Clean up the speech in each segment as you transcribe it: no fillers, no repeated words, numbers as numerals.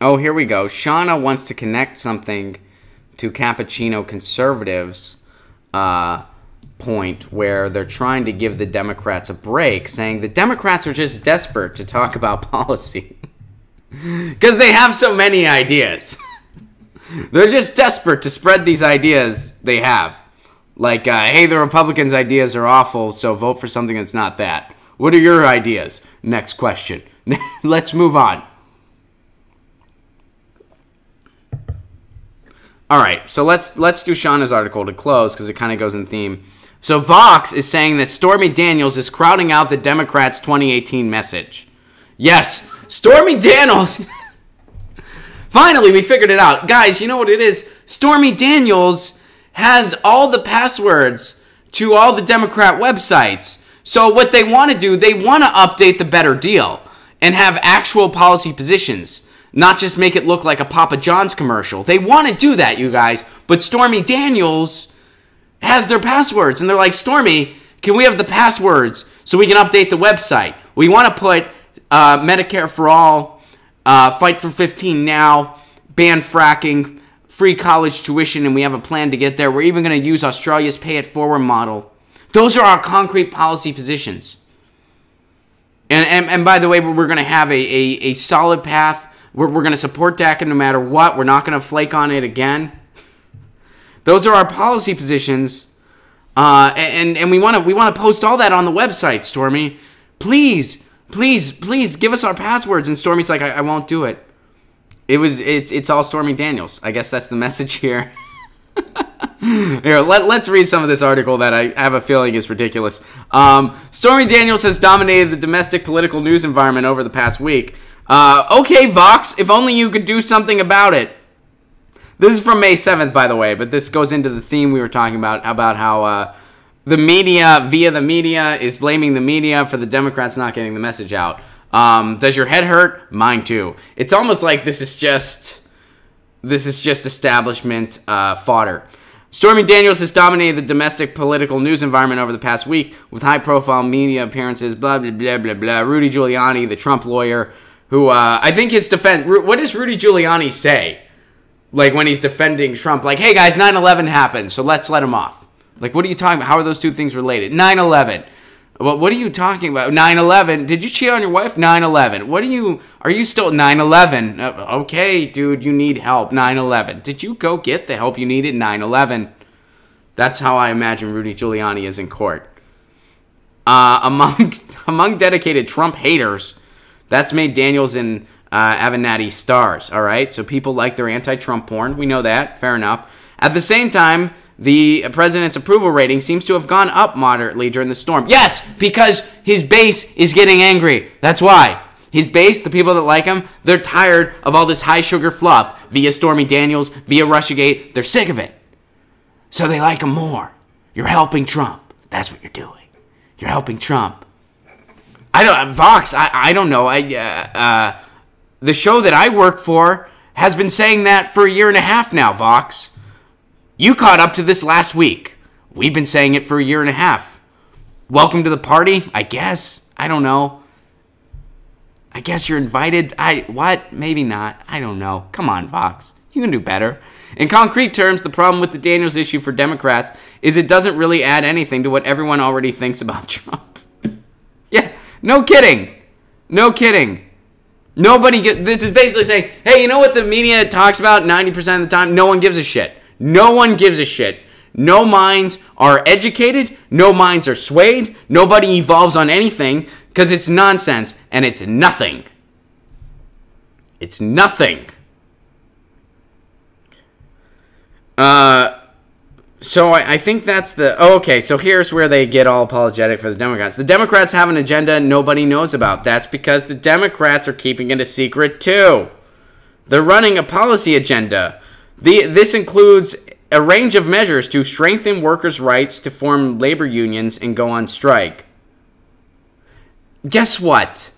Oh, here we go. Shauna wants to connect something to Cappuccino conservatives point where they're trying to give the Democrats a break, saying the Democrats are just desperate to talk about policy because they have so many ideas. They're just desperate to spread these ideas they have. Like, hey, the Republicans' ideas are awful, so vote for something that's not that. What are your ideas? Next question. Let's move on. All right, so let's do Shauna's article to close because it kind of goes in theme. So Vox is saying that Stormy Daniels is crowding out the Democrats' 2018 message. Yes, Stormy Daniels. Finally, we figured it out. Guys, you know what it is? Stormy Daniels has all the passwords to all the Democrat websites. So what they want to do, they want to update the better deal and have actual policy positions. Not just make it look like a Papa John's commercial. They want to do that, you guys. But Stormy Daniels has their passwords. And they're like, Stormy, can we have the passwords so we can update the website? We want to put Medicare for all, Fight for 15 now, ban fracking, free college tuition, and we have a plan to get there. We're even going to use Australia's pay it forward model. Those are our concrete policy positions. And by the way, we're going to have a solid path. We're going to support DACA no matter what. We're not going to flake on it again. Those are our policy positions. And we want to post all that on the website, Stormy. Please give us our passwords. And Stormy's like, I won't do it. It's all Stormy Daniels. I guess that's the message here. Here, let's read some of this article that I have a feeling is ridiculous. Stormy Daniels has dominated the domestic political news environment over the past week. Okay, Vox, if only you could do something about it. This is from May 7th, by the way, but this goes into the theme we were talking about how the media, via the media, is blaming the media for the Democrats not getting the message out. Does your head hurt? Mine too. It's almost like this is just establishment fodder. Stormy Daniels has dominated the domestic political news environment over the past week with high-profile media appearances, blah, blah, blah, blah, blah. Rudy Giuliani, the Trump lawyer, who I think his defense... What does Rudy Giuliani say? Like, when he's defending Trump, like, hey, guys, 9/11 happened, so let's let him off. Like, what are you talking about? How are those two things related? 9/11. Well, what are you talking about? 9/11. Did you cheat on your wife? 9/11. Are you still 9/11? Okay, dude, you need help. 9/11. Did you go get the help you needed? 9/11. That's how I imagine Rudy Giuliani is in court. Among dedicated Trump haters, that's made Daniels and Avenatti stars, all right? So people like their anti-Trump porn. We know that. Fair enough. At the same time, the president's approval rating seems to have gone up moderately during the storm. Yes, because his base is getting angry. That's why. His base, the people that like him, they're tired of all this high-sugar fluff via Stormy Daniels, via Russiagate. They're sick of it. So they like him more. You're helping Trump. That's what you're doing. You're helping Trump. Vox, I don't know. The show that I work for has been saying that for a year and a half now, Vox. You caught up to this last week. We've been saying it for a year and a half. Welcome to the party, I guess. I don't know. I guess you're invited. What? Maybe not. I don't know. Come on, Vox. You can do better. In concrete terms, the problem with the Daniels issue for Democrats is it doesn't really add anything to what everyone already thinks about Trump. Yeah, no kidding. No kidding. This is basically saying, hey, you know what the media talks about 90% of the time? No one gives a shit. No one gives a shit. No minds are educated. No minds are swayed. Nobody evolves on anything because it's nonsense and it's nothing. It's nothing. So I think that's the... Oh, okay, so here's where they get all apologetic for the Democrats. The Democrats have an agenda nobody knows about. That's because the Democrats are keeping it a secret, too. They're running a policy agenda. This includes a range of measures to strengthen workers' rights to form labor unions and go on strike. Guess what?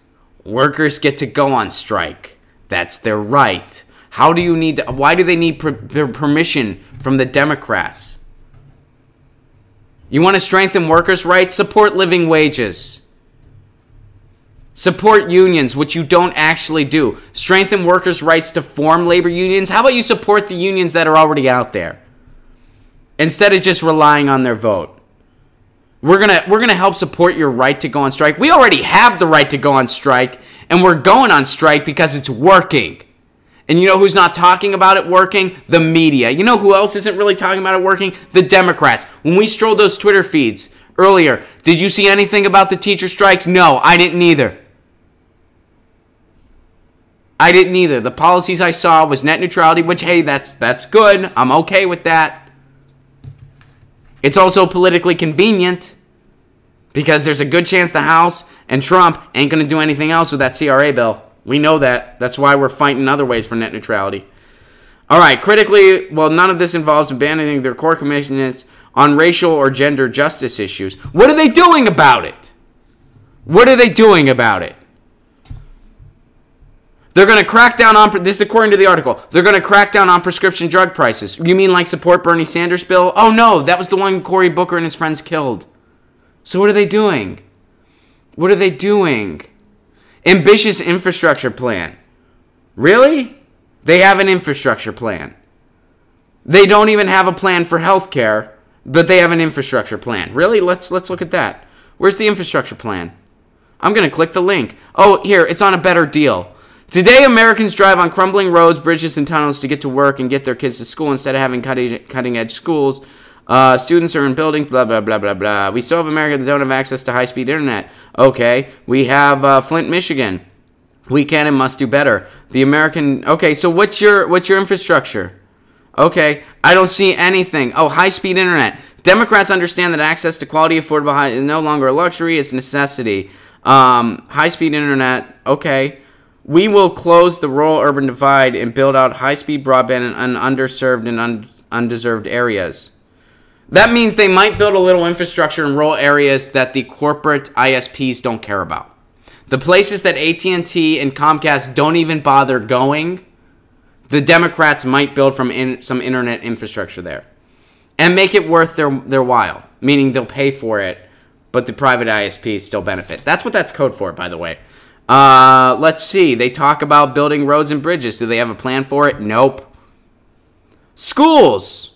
Workers get to go on strike. That's their right. Why do they need permission from the Democrats? You want to strengthen workers' rights? Support living wages. Support unions, which you don't actually do. Strengthen workers' rights to form labor unions. How about you support the unions that are already out there instead of just relying on their vote? We're gonna help support your right to go on strike. We already have the right to go on strike, and we're going on strike because it's working. And you know who's not talking about it working? The media. You know who else isn't really talking about it working? The Democrats. When we strolled those Twitter feeds earlier, did you see anything about the teacher strikes? No, I didn't either. I didn't either. The policies I saw was net neutrality, which, hey, that's good. I'm okay with that. It's also politically convenient because there's a good chance the House and Trump ain't going to do anything else with that CRA bill. We know that. That's why we're fighting other ways for net neutrality. All right, critically, well, none of this involves abandoning their core commitments on racial or gender justice issues. What are they doing about it? What are they doing about it? They're going to crack down on, this is according to the article, they're going to crack down on prescription drug prices. You mean like support Bernie Sanders' bill? Oh no, that was the one Cory Booker and his friends killed. So what are they doing? What are they doing? Ambitious infrastructure plan. Really? They have an infrastructure plan. They don't even have a plan for healthcare, but they have an infrastructure plan. Really? Let's look at that. Where's the infrastructure plan? I'm going to click the link. Oh, here, it's on a better deal. Today, Americans drive on crumbling roads, bridges, and tunnels to get to work and get their kids to school instead of having cutting-edge schools. Students are in buildings, blah, blah, blah, blah, blah. We still have Americans that don't have access to high-speed internet. Okay. We have Flint, Michigan. We can and must do better. The American... Okay, so what's your infrastructure? Okay. I don't see anything. Oh, high-speed internet. Democrats understand that access to quality, affordable, high is no longer a luxury. It's a necessity. High-speed internet. Okay. We will close the rural-urban divide and build out high-speed broadband in underserved and undeserved areas. That means they might build a little infrastructure in rural areas that the corporate ISPs don't care about. The places that AT&T and Comcast don't even bother going, the Democrats might build from some internet infrastructure there and make it worth their while, meaning they'll pay for it, but the private ISPs still benefit. That's what that's code for, by the way. Let's see. They talk about building roads and bridges. Do they have a plan for it? Nope. Schools.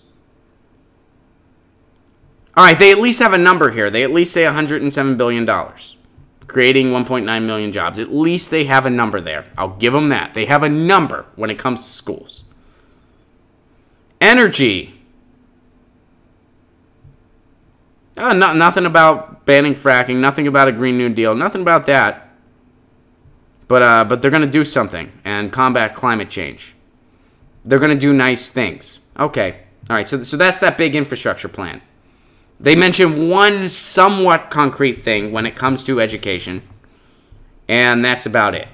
All right, they at least have a number here. They at least say $107 billion, creating 1.9 million jobs. At least they have a number there. I'll give them that. They have a number when it comes to schools. Energy. Nothing about banning fracking. Nothing about a Green New Deal. Nothing about that. But they're going to do something and combat climate change. They're going to do nice things. Okay. All right, so that's that big infrastructure plan. They mention one somewhat concrete thing when it comes to education, and that's about it.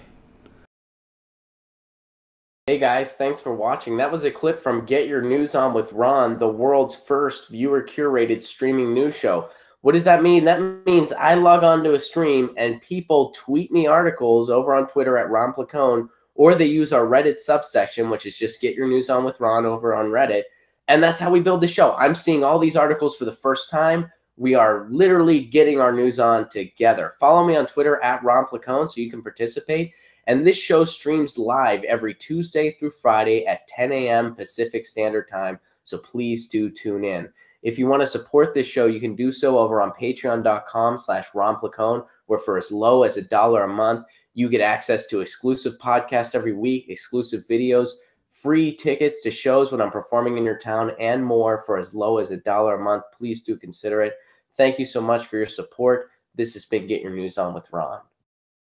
Hey guys, thanks for watching. That was a clip from Get Your News On with Ron, the world's first viewer-curated streaming news show. What does that mean? That means I log on to a stream and people tweet me articles over on Twitter at Ron Placone, or they use our Reddit subsection, which is just Get Your News On with Ron over on Reddit. And that's how we build the show. I'm seeing all these articles for the first time. We are literally getting our news on together. Follow me on Twitter at Ron Placone so you can participate. And this show streams live every Tuesday through Friday at 10 a.m. Pacific Standard Time. So please do tune in. If you want to support this show, you can do so over on patreon.com/Ron Placone, where for as low as $1 a month, you get access to exclusive podcasts every week, exclusive videos, free tickets to shows when I'm performing in your town, and more for as low as $1 a month. Please do consider it. Thank you so much for your support. This has been Get Your News On with Ron.